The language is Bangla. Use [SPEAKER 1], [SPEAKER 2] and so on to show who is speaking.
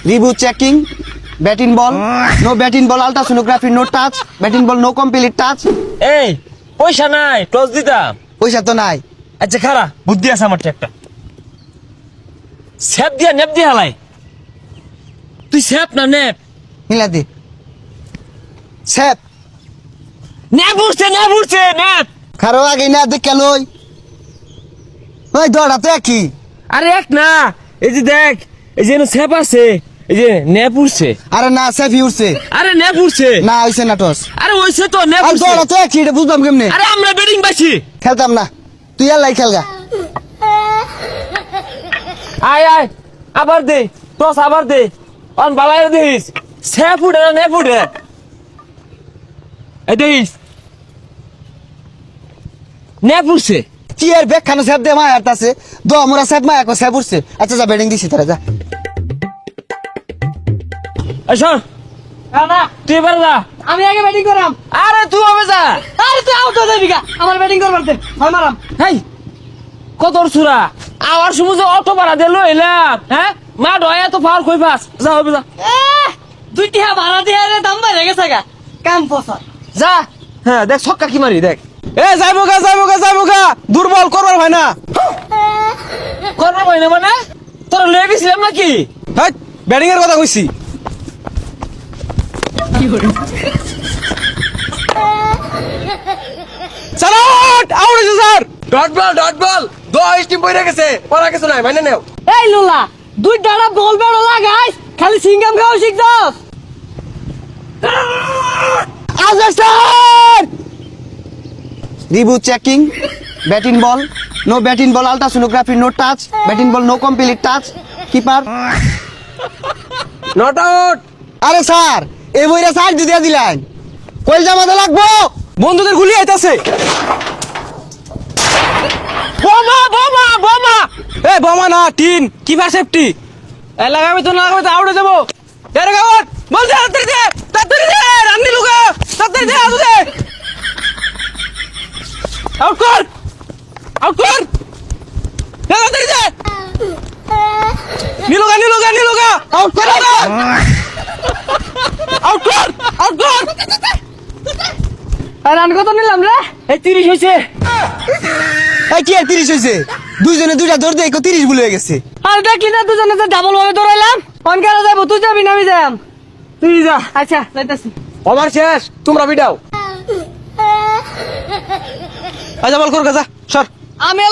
[SPEAKER 1] Reboot checking. Batting ball. No batting ball. Ultrasonography. No touch. Batting ball. No complete touch.
[SPEAKER 2] এই পয়সা নাই টস দিতাম।
[SPEAKER 1] পয়সা তো নাই।
[SPEAKER 2] আচ্ছা খারা বুদ্ধি আছে আমার একটা স্যাপ দিয়া নেপ দিয়া হালাই তুই স্যাপ না নেপ
[SPEAKER 1] মিলা দি। সেপ।
[SPEAKER 2] নেপ উঠছে নেপ
[SPEAKER 1] খারো আগে না দেখে লই। ওই দড়া তো একই।
[SPEAKER 2] আরে এক না এই যে দেখ এই যে স্যাপ আছে এই যে নেপ উঠছে
[SPEAKER 1] আরে না সেফি উঠছে।
[SPEAKER 2] আরে নেপ উঠছে
[SPEAKER 1] না হইছে না টস।
[SPEAKER 2] আরে ওইছে তো নেপ
[SPEAKER 1] আর
[SPEAKER 2] উঠছে
[SPEAKER 1] দড়া তো একই এটা বুঝলাম কেমনে।
[SPEAKER 2] আরে আমরা ব্যাটিং পাইছি
[SPEAKER 1] খেলতাম না। তুই আল্লাহ খেলগা।
[SPEAKER 2] আয় আবার দে টস আবার দে অন বালাই দিস স্যাপ উঠে না নেপ উঠে এই দিস নেপ উঠছে
[SPEAKER 1] কি এর ব্যাগ খানো সেপ দে মা হারতাছে। দ মোরা সেপ মা একো সেপ উঠছে। আচ্ছা যা ব্যাটিং দিছি তারা যা।
[SPEAKER 2] এই শোন
[SPEAKER 3] না
[SPEAKER 2] তুই এবার যা
[SPEAKER 3] আমি আগে ব্যাটিং করাম।
[SPEAKER 2] আরে তুই হবে যা
[SPEAKER 3] আরে তুই আউট হয়ে যাবি গা। আমার ব্যাটিং করবার দে। হয় মারাম।
[SPEAKER 2] হেই কত সুরা আবার সমুদ্র অটো ভাড়া দিয়ে লইলাম হ্যাঁ মাঠ হয় এত ফার কই পাস যা হবে যা
[SPEAKER 3] দুইটি ভাড়া দিয়ে দাম বাইরে গেছে গা। কাম পছন্দ।
[SPEAKER 2] যা হ্যাঁ দেখ ছক্কা কি মারি দেখ
[SPEAKER 1] এ যাইবো গা দুর্বল করবার হয় না।
[SPEAKER 2] করবো ভাই না মানে তোর লয়ে গেছিলাম নাকি
[SPEAKER 1] হ্যাঁ ব্যাটিং এর কথা কইছি। সালাট আউট হইছে স্যার।
[SPEAKER 2] ডট বল 10 টিম বইরা গেছে পড়া কিছু নাই মানে নেও
[SPEAKER 3] এই লোলা দুই ডাড়া বল বেড়ো লাগাইস খালি সিঙ্গাম খাওয়া শিখছস।
[SPEAKER 1] Azastar! Reboot checking. Batting ball. No batting ball. Ultrasonography. No touch. Batting ball. No complete touch. Keeper.
[SPEAKER 2] Not out
[SPEAKER 1] আরে স্যার এই বইরা সাইড দিয়ে দিলেন। কইল জামাতে লাগবো। বন্ধুদের গুলি আইতাছে।
[SPEAKER 2] বোমা
[SPEAKER 1] এ বোমা না টিন কিপার সেফটি।
[SPEAKER 2] এ লাগাবি তো আউট হয়ে যাবো
[SPEAKER 1] এর গাওয়ার বল দে তাড়াতাড়ি দে রান্নি লুকা তাড়াতাড়ি দে আউট দে। আউট কর তাড়াতাড়ি দে নিলুগা আউট কর আউট কর
[SPEAKER 3] আর রান কত নিলাম রে?
[SPEAKER 2] এই 30 হইছে
[SPEAKER 1] এই কি 30 হইছে দুইজনে দুইটা দৌড় দিয়ে 30 ভুল হয়ে গেছে।
[SPEAKER 3] আর দেখলি না দুজনে যে ডাবল ভাবে দৌড়াইলাম। কোন কারা যাবো তুই যাবি না আমি যাম।
[SPEAKER 2] তুই যা
[SPEAKER 3] আচ্ছা যাইতাছি।
[SPEAKER 2] ওভার শেষ তোমরা বিডাও
[SPEAKER 1] আচ্ছা বল কর যা সর।
[SPEAKER 3] আমি